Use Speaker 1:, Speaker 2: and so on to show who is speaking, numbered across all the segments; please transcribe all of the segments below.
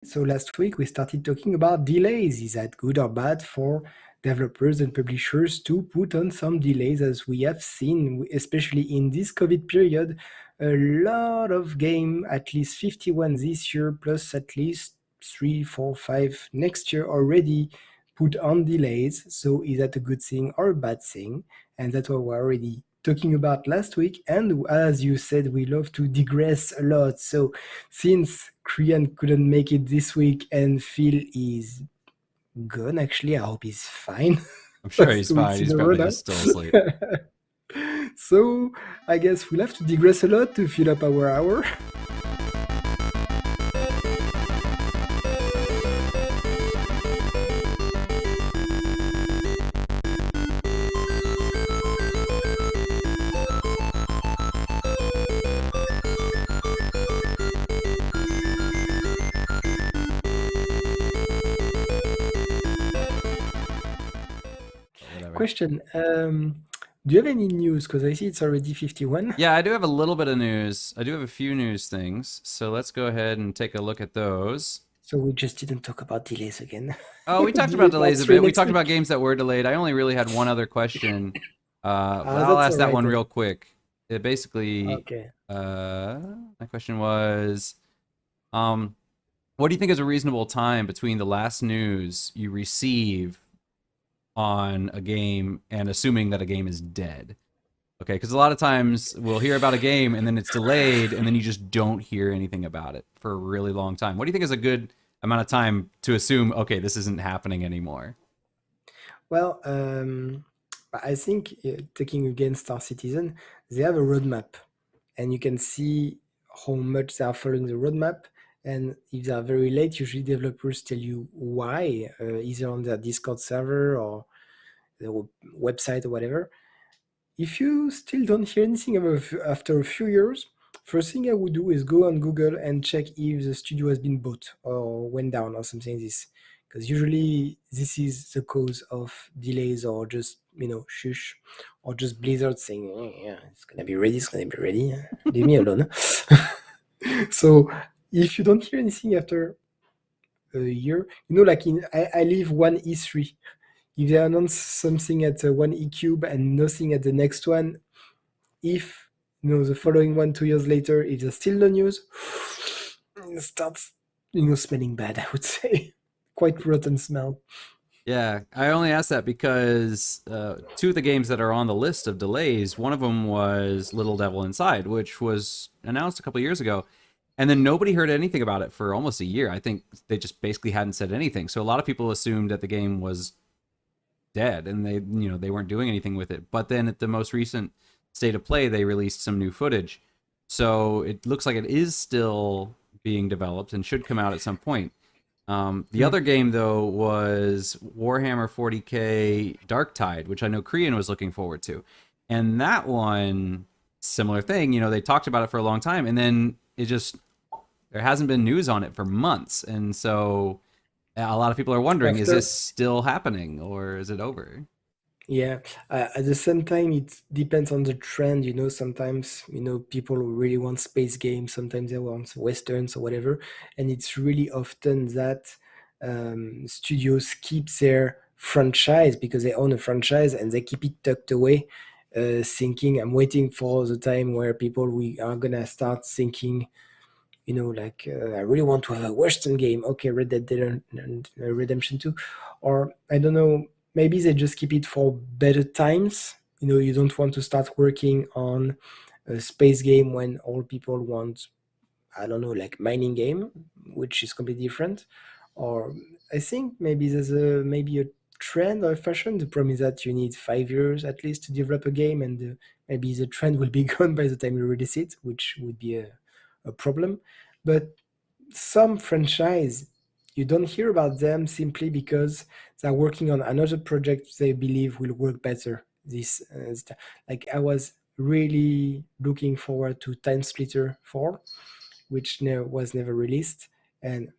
Speaker 1: So last week we started talking about delays. Is that good or bad for developers and publishers to put on some delays, as we have seen, especially in this COVID period? A lot of game, at least 51 this year, plus at least 3, 4, 5 next year already put on delays. So is that a good thing or a bad thing? And that's what we're already talking about last week. And as you said, we love to digress a lot. So since Krian couldn't make it this week and Phil is gone, actually, I hope he's fine.
Speaker 2: I'm sure
Speaker 1: That's
Speaker 2: he's
Speaker 1: 2 weeks
Speaker 2: fine.
Speaker 1: in
Speaker 2: He's
Speaker 1: a row
Speaker 2: probably
Speaker 1: now.
Speaker 2: just still asleep.
Speaker 1: So I guess we'll have to digress a lot to fill up our hour.
Speaker 2: Whatever.
Speaker 1: Question. Do you have any news? Because I see it's already 51.
Speaker 2: Yeah, I do have a little bit of news. I do have a few news things. So let's go ahead and take a look at those.
Speaker 1: So we just didn't talk about delays again.
Speaker 2: Oh, we talked about
Speaker 1: Delay part
Speaker 2: delays a
Speaker 1: 3
Speaker 2: bit. We
Speaker 1: next
Speaker 2: talked about
Speaker 1: week.
Speaker 2: games that were delayed. I only really had one other question. I'll
Speaker 1: That's all
Speaker 2: ask that
Speaker 1: right
Speaker 2: one
Speaker 1: then.
Speaker 2: real quick. It basically,
Speaker 1: Okay.
Speaker 2: my question was, um, what do you think is a reasonable time between the last news you receive on a game and assuming that a game is dead? Okay, because a lot of times we'll hear about a game and then it's delayed and then you just don't hear anything about it for a really long time. What do you think is a good amount of time to assume, okay, this isn't happening anymore?
Speaker 1: Well, I think taking again Star Citizen, they have a roadmap, and you can see how much they are following the roadmap. And if they are very late, usually developers tell you why, either on their Discord server or the website or whatever. If you still don't hear anything after a few years, first thing I would do is go on Google and check if the studio has been bought or went down or something like this. Because usually this is the cause of delays or just, shush, or just Blizzard saying, yeah, it's gonna be ready, it's gonna be ready. Leave me alone. So if you don't hear anything after a year, like I live one E3. If they announce something at one E cube and nothing at the next one, if the following one 2 years later, if there's still no news, it starts smelling bad. I would say quite rotten smell.
Speaker 2: Yeah, I only asked that because two of the games that are on the list of delays, one of them was Little Devil Inside, which was announced a couple years ago. And then nobody heard anything about it for almost a year. I think they just basically hadn't said anything. So a lot of people assumed that the game was dead and they weren't doing anything with it. But then at the most recent state of play, they released some new footage. So it looks like it is still being developed and should come out at some point. The
Speaker 1: Hmm.
Speaker 2: other game though was Warhammer 40k Dark Tide, which I know Korean was looking forward to, and that one, similar thing. They talked about it for a long time, and then it just there hasn't been news on it for months, and so a lot of people are wondering: is
Speaker 1: After
Speaker 2: this still happening or is it over?
Speaker 1: Yeah, at the same time, it depends on the trend. Sometimes people really want space games, sometimes they want westerns or whatever, and it's really often that studios keep their franchise because they own a franchise and they keep it tucked away, thinking, "I'm waiting for the time where we are gonna start thinking." Like I really want to have a Western game. Okay, Red Dead Redemption 2. Or I don't know, maybe they just keep it for better times. You don't want to start working on a space game when all people want, I don't know, like mining game, which is completely different. Or I think maybe there's maybe a trend or a fashion. The problem is that you need 5 years at least to develop a game, and maybe the trend will be gone by the time you release it, which would be a problem. But some franchise, you don't hear about them simply because they're working on another project they believe will work better. Like I was really looking forward to Time Splitter 4, which was never released, and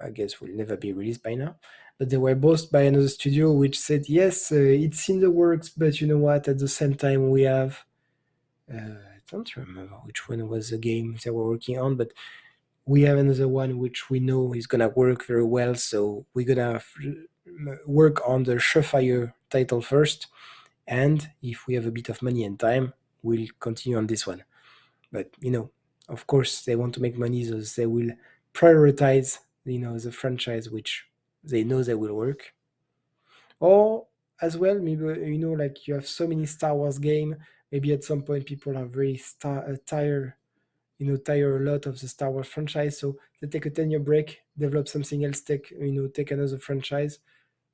Speaker 1: I guess will never be released by now. But they were both by another studio, which said yes, it's in the works, but you know what? At the same time, we have I don't remember which one was the game they were working on, but We have another one which we know is gonna work very well, so we're gonna work on the Surefire title first, and if we have a bit of money and time, we'll continue on this one. But of course, they want to make money, so they will prioritize the franchise which they know they will work. Or as well, maybe like you have so many Star Wars game. Maybe at some point people are very tired, tire a lot of the Star Wars franchise. So they take a 10-year break, develop something else, take another franchise,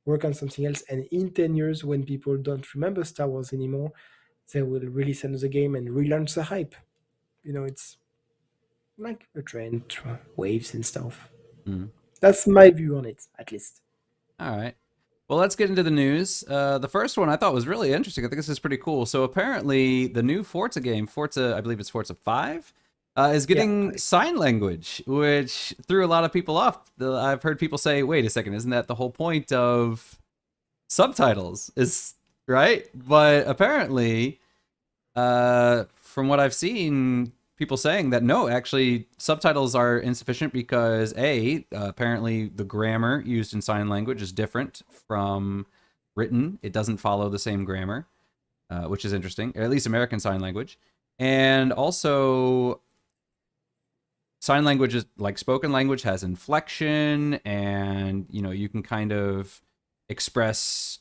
Speaker 1: work on something else, and in 10 years, when people don't remember Star Wars anymore, they will release another game and relaunch the hype. It's like a trend, waves and stuff.
Speaker 2: Mm.
Speaker 1: That's my view on it, at least.
Speaker 2: All right. Well, let's get into the news. The first one I thought was really interesting. I think this is pretty cool. So apparently, the new Forza game, Forza, I believe it's Forza 5, is
Speaker 1: Yeah,
Speaker 2: getting sign language, which threw a lot of people off. I've heard people say, "Wait a second, isn't that the whole point of subtitles?" Is right? But apparently, from what I've seen, people saying that no, actually, subtitles are insufficient because apparently the grammar used in sign language is different from written. It doesn't follow the same grammar, which is interesting, or at least American Sign Language. And also, sign language is like spoken language has inflection, and you can kind of express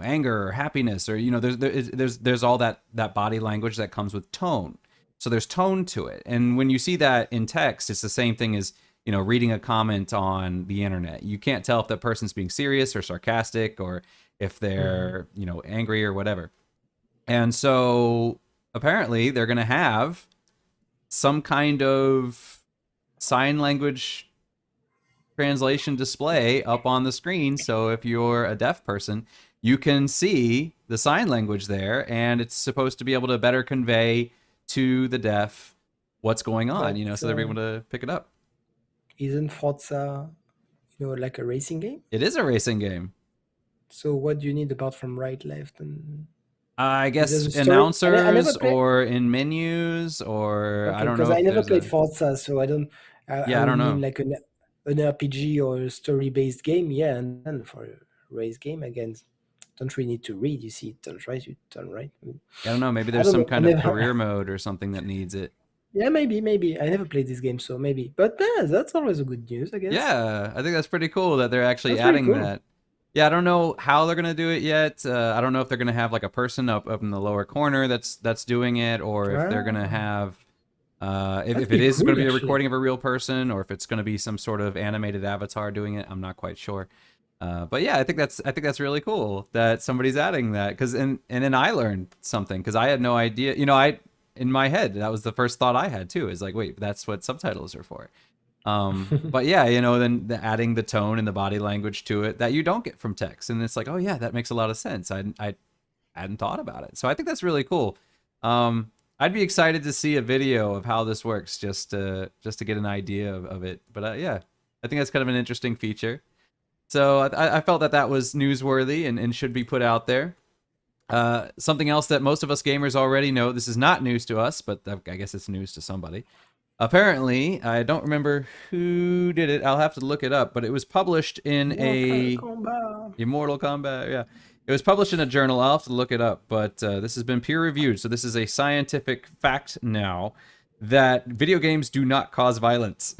Speaker 2: anger or happiness, or there's all that body language that comes with tone. So there's tone to it, and when you see that in text, it's the same thing as reading a comment on the internet. You can't tell if that person's being serious or sarcastic, or if
Speaker 1: Mhm.
Speaker 2: they're angry or whatever. And so apparently they're going to have some kind of sign language translation display up on the screen. So if you're a deaf person, you can see the sign language there, and it's supposed to be able to better convey to the deaf what's going on,
Speaker 1: But
Speaker 2: so they're able to pick it up.
Speaker 1: isn't Forza, like a racing game?
Speaker 2: It is a racing game.
Speaker 1: So what do you need apart from right, left, and
Speaker 2: I
Speaker 1: is there
Speaker 2: guess
Speaker 1: a story? I never
Speaker 2: announcers
Speaker 1: played.
Speaker 2: or in menus, or I
Speaker 1: Okay,
Speaker 2: don't
Speaker 1: because
Speaker 2: know
Speaker 1: I
Speaker 2: if
Speaker 1: never
Speaker 2: there's
Speaker 1: played
Speaker 2: a.
Speaker 1: Forza, so I don't. I
Speaker 2: Yeah, I
Speaker 1: would
Speaker 2: don't
Speaker 1: mean
Speaker 2: know.
Speaker 1: like an RPG or a story-based game, yeah. And then for a race game, again, don't really need to read. You see it turn right, you turn right.
Speaker 2: I don't know. Maybe
Speaker 1: I
Speaker 2: there's
Speaker 1: don't
Speaker 2: some
Speaker 1: know. I
Speaker 2: kind of
Speaker 1: never.
Speaker 2: career mode or something that needs it.
Speaker 1: Yeah, maybe. I never played this game, so maybe. But yeah, that's always a good news, I guess.
Speaker 2: Yeah, I think that's pretty cool that they're actually
Speaker 1: That's very
Speaker 2: adding
Speaker 1: cool.
Speaker 2: that. Yeah, I don't know how they're gonna do it yet. I don't know if they're gonna have like a person up in the lower corner that's doing it, or if they're gonna
Speaker 1: Ah,
Speaker 2: have
Speaker 1: that'd
Speaker 2: if it
Speaker 1: be
Speaker 2: is going to
Speaker 1: cool,
Speaker 2: be a
Speaker 1: actually.
Speaker 2: recording of a real person, or if it's going to be some sort of animated avatar doing it. I'm not quite sure. But yeah, I think that's really cool that somebody's adding that, because and then I learned something because I had no idea. I in my head that was the first thought I had too. Is like, wait, that's what subtitles are for. But yeah, then adding the tone and the body language to it that you don't get from text, and it's like, oh yeah, that makes a lot of sense. I hadn't thought about it, so I think that's really cool. I'd be excited to see a video of how this works, just to get an idea of it. But yeah, I think that's kind of an interesting feature. So I felt that was newsworthy and should be put out there. Something else that most of us gamers already know. This is not news to us, but I guess it's news to somebody. Apparently, I don't remember who did it. I'll have to look it up, but it was published in
Speaker 1: Mortal
Speaker 2: a
Speaker 1: Kombat.
Speaker 2: Immortal Kombat. Yeah, it was published in a journal. I'll have to look it up, but this has been peer reviewed, so this is a scientific fact now that video games do not cause violence.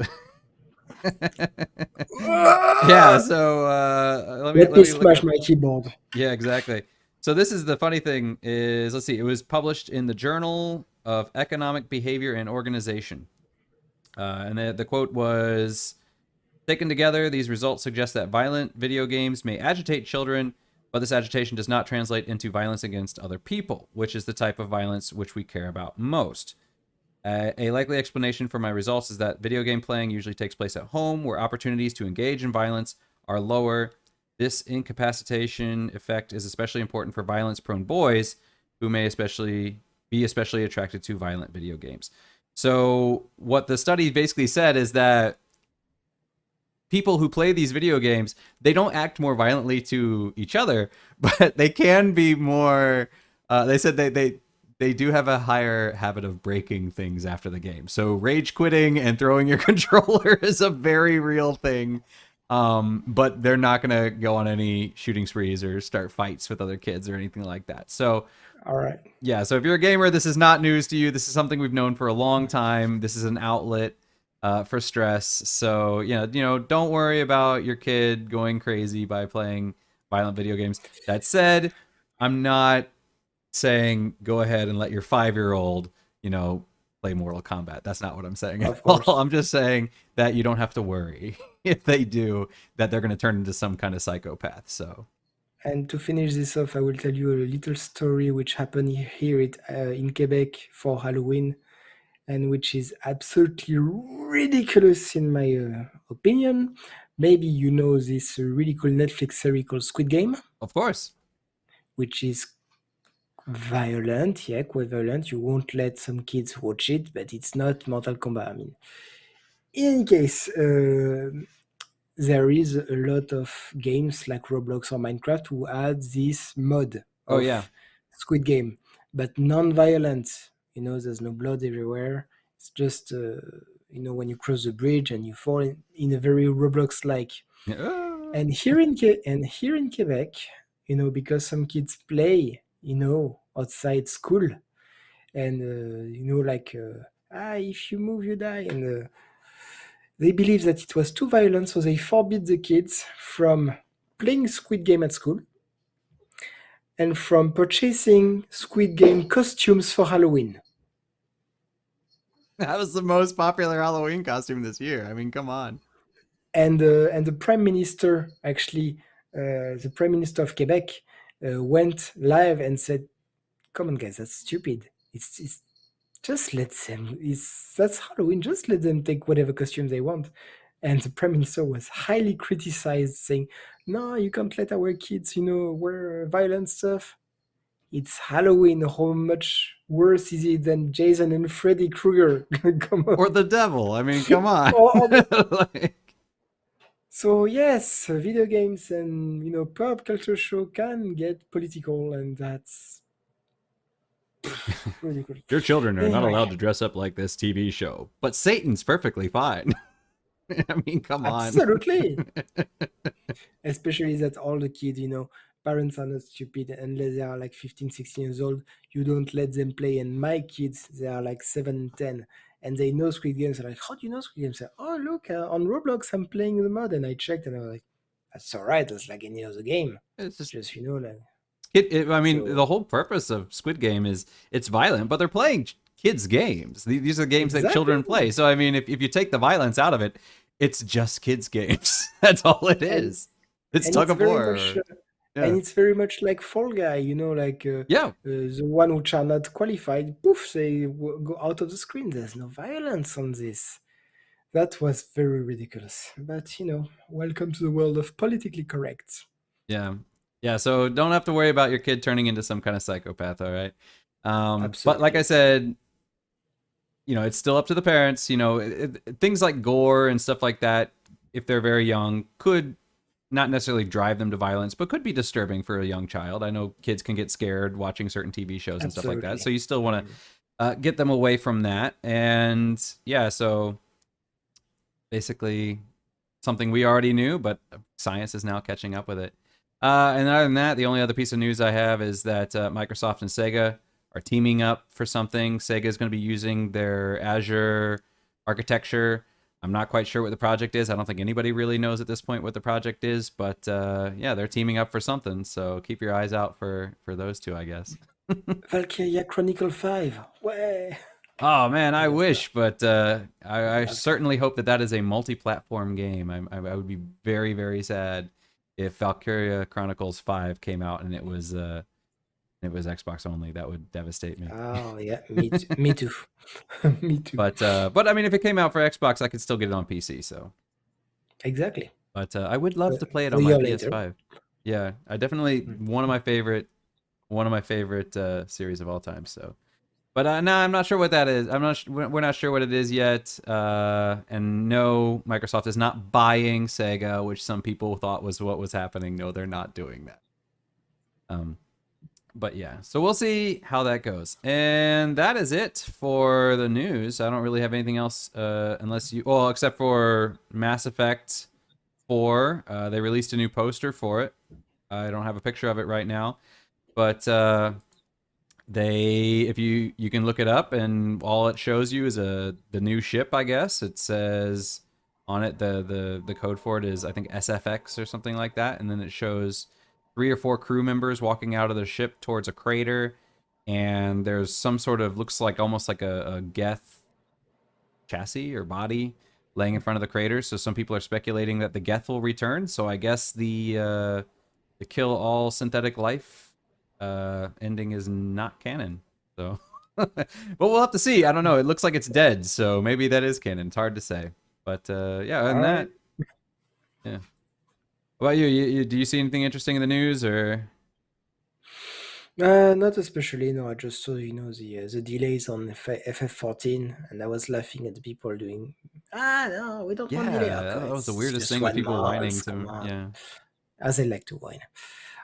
Speaker 2: Yeah, so let me
Speaker 1: Let me
Speaker 2: look
Speaker 1: smash
Speaker 2: up.
Speaker 1: my keyboard.
Speaker 2: Yeah, exactly. So this is the funny thing is, let's see, it was published in the Journal of Economic Behavior and Organization. And the quote was, taken together, these results suggest that violent video games may agitate children, but this agitation does not translate into violence against other people, which is the type of violence which we care about most. A likely explanation for my results is that video game playing usually takes place at home, where opportunities to engage in violence are lower. This incapacitation effect is especially important for violence-prone boys, who may be especially attracted to violent video games. So what the study basically said is that people who play these video games, they don't act more violently to each other, but they can be more. They said they do have a higher habit of breaking things after the game. So rage quitting and throwing your controller is a very real thing. But they're not going to go on any shooting sprees or start fights with other kids or anything like that. So
Speaker 1: All right.
Speaker 2: yeah, so if you're a gamer, this is not news to you. This is something we've known for a long time. This is an outlet for stress. So yeah, don't worry about your kid going crazy by playing violent video games. That said, I'm not saying go ahead and let your 5-year-old, play Mortal Kombat. That's not what I'm saying at
Speaker 1: Of
Speaker 2: all.
Speaker 1: course.
Speaker 2: I'm just saying that you don't have to worry if they do that they're going to turn into some kind of psychopath. So
Speaker 1: And to finish this off, I will tell you a little story which happened here in Quebec for Halloween, and which is absolutely ridiculous in my opinion. Maybe you know this really cool Netflix series called Squid Game,
Speaker 2: of course.
Speaker 1: which is violent, yeah, quite violent. You won't let some kids watch it, but it's not Mortal Kombat. I mean, in any case, there is a lot of games like Roblox or Minecraft who add this mod
Speaker 2: Oh yeah.
Speaker 1: of Squid Game, but non-violent. There's no blood everywhere. It's just when you cross the bridge and you fall in a very Roblox-like. And here in Quebec, because some kids play, outside school, and like if you move, you die, and they believe that it was too violent, so they forbid the kids from playing Squid Game at school and from purchasing Squid Game costumes for Halloween.
Speaker 2: That was the most popular Halloween costume this year. I mean, come on.
Speaker 1: And the prime minister, actually, the prime minister of Quebec, went live and said, "Come on, guys, that's stupid. It's just let them. That's Halloween. Just let them take whatever costume they want." And the prime minister was highly criticized, saying, "No, you can't let our kids, wear violent stuff. It's Halloween. How much worse is it than Jason and Freddy Krueger? Come
Speaker 2: Or
Speaker 1: on."
Speaker 2: the devil. I mean, come on.
Speaker 1: Or
Speaker 2: Like,
Speaker 1: So yes, video games and pop culture show can get political, and that's ridiculous.
Speaker 2: your children are not
Speaker 1: Anyway,
Speaker 2: allowed to dress up like this TV show, but Satan's perfectly fine. I mean, come on.
Speaker 1: absolutely. Especially that all the kids, parents are not stupid unless they are like 15, 16 years old. You don't let them play. And my kids, they are like 7 and 10, and they know Squid Games. They're like, "How do you know Squid Games?" Say, "Oh, look, on Roblox I'm playing the mod." And I checked, and I was like, "That's all right, that's like any other game."
Speaker 2: It's
Speaker 1: It's
Speaker 2: just
Speaker 1: just like.
Speaker 2: I mean,
Speaker 1: So
Speaker 2: the whole purpose of Squid Game is it's violent, but they're playing kids' games. These are games that children
Speaker 1: exactly.
Speaker 2: play. So I mean, if you take the violence out of it, it's just kids' games. That's all it
Speaker 1: and
Speaker 2: is. It's
Speaker 1: and
Speaker 2: tug
Speaker 1: it's
Speaker 2: of
Speaker 1: very
Speaker 2: war.
Speaker 1: much
Speaker 2: Yeah.
Speaker 1: like Fall Guy, like
Speaker 2: Yeah.
Speaker 1: the one which are not qualified, poof, they go out of the screen. There's no violence on this. That was very ridiculous. But welcome to the world of politically correct.
Speaker 2: Yeah. Yeah. So don't have to worry about your kid turning into some kind of psychopath. All right. But like I
Speaker 1: Absolutely.
Speaker 2: said, it's still up to the parents. Things like gore and stuff like that, if they're very young, could not necessarily drive them to violence, but could be disturbing for a young child. I know kids can get scared watching certain TV shows and stuff like that. So
Speaker 1: Absolutely.
Speaker 2: you still want
Speaker 1: Mm.
Speaker 2: to get them away from that. And yeah, so basically something we already knew, but science is now catching up with it. And other than that, the only other piece of news I have is that Microsoft and Sega are teaming up for something. Sega is going to be using their Azure architecture. I'm not quite sure what the project is. I don't think anybody really knows at this point what the project is, but yeah, they're teaming up for something. So keep your eyes out for those two, I guess.
Speaker 1: Valkyria Chronicle 5. Way.
Speaker 2: Oh man,
Speaker 1: I
Speaker 2: I
Speaker 1: love that.
Speaker 2: wish, but I
Speaker 1: Love that.
Speaker 2: certainly hope that that is a multi-platform game. I would be very very sad if Valkyria Chronicles 5 came out and it was Xbox only. That would devastate me.
Speaker 1: Oh yeah, me too. Me too.
Speaker 2: But I mean, if it came out for Xbox, I could still get it on PC. So,
Speaker 1: Exactly.
Speaker 2: but I would love to play it
Speaker 1: A
Speaker 2: on my
Speaker 1: year later.
Speaker 2: PS5. Yeah, I definitely
Speaker 1: Mm.
Speaker 2: one of my favorite series of all time. So. But no, I'm not sure what that is. We're not sure what it is yet. And no, Microsoft is not buying Sega, which some people thought was what was happening. No, they're not doing that. Um, But yeah, so we'll see how that goes. And that is it for the news. I don't really have anything else, unless you, well, except for Mass Effect 4. They released a new poster for it. I don't have a picture of it right now, but they, if you can look it up, and all it shows you is the new ship. I guess it says on it, the code for it is, I think, SFX or something like that, and then it shows 3 or 4 crew members walking out of the ship towards a crater, and there's some sort of, looks like almost like a Geth chassis or body laying in front of the crater. So some people are speculating that the Geth will return. So I guess the kill all synthetic life ending is not canon. So, but we'll have to see. I don't know. It looks like it's dead, so maybe that is canon. It's hard to say. But yeah, other than
Speaker 1: All right.
Speaker 2: that, yeah. What about you? Do you see anything interesting in the news or?
Speaker 1: Not especially. No, I just saw the delays on FF14, and I was laughing at the people doing. Ah, no, we don't want delay.
Speaker 2: Yeah,
Speaker 1: Okay,
Speaker 2: that was the
Speaker 1: it's
Speaker 2: weirdest
Speaker 1: just
Speaker 2: thing with
Speaker 1: one
Speaker 2: people whining
Speaker 1: month.
Speaker 2: to.
Speaker 1: Come on,
Speaker 2: Yeah,
Speaker 1: as I like to whine.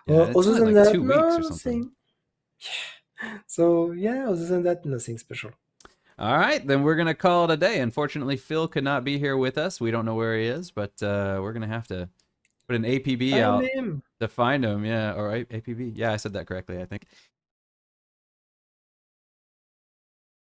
Speaker 2: yeah, and it's
Speaker 1: Other
Speaker 2: only
Speaker 1: than
Speaker 2: like
Speaker 1: that,
Speaker 2: 2 weeks
Speaker 1: no,
Speaker 2: or something.
Speaker 1: nothing. So yeah, other than that, nothing special.
Speaker 2: All right, then we're gonna call it a day. Unfortunately, Phil could not be here with us. We don't know where he is, but we're gonna have to put an APB
Speaker 1: Find
Speaker 2: out
Speaker 1: him.
Speaker 2: to find him. Yeah, or APB. Yeah, I said that correctly, I think.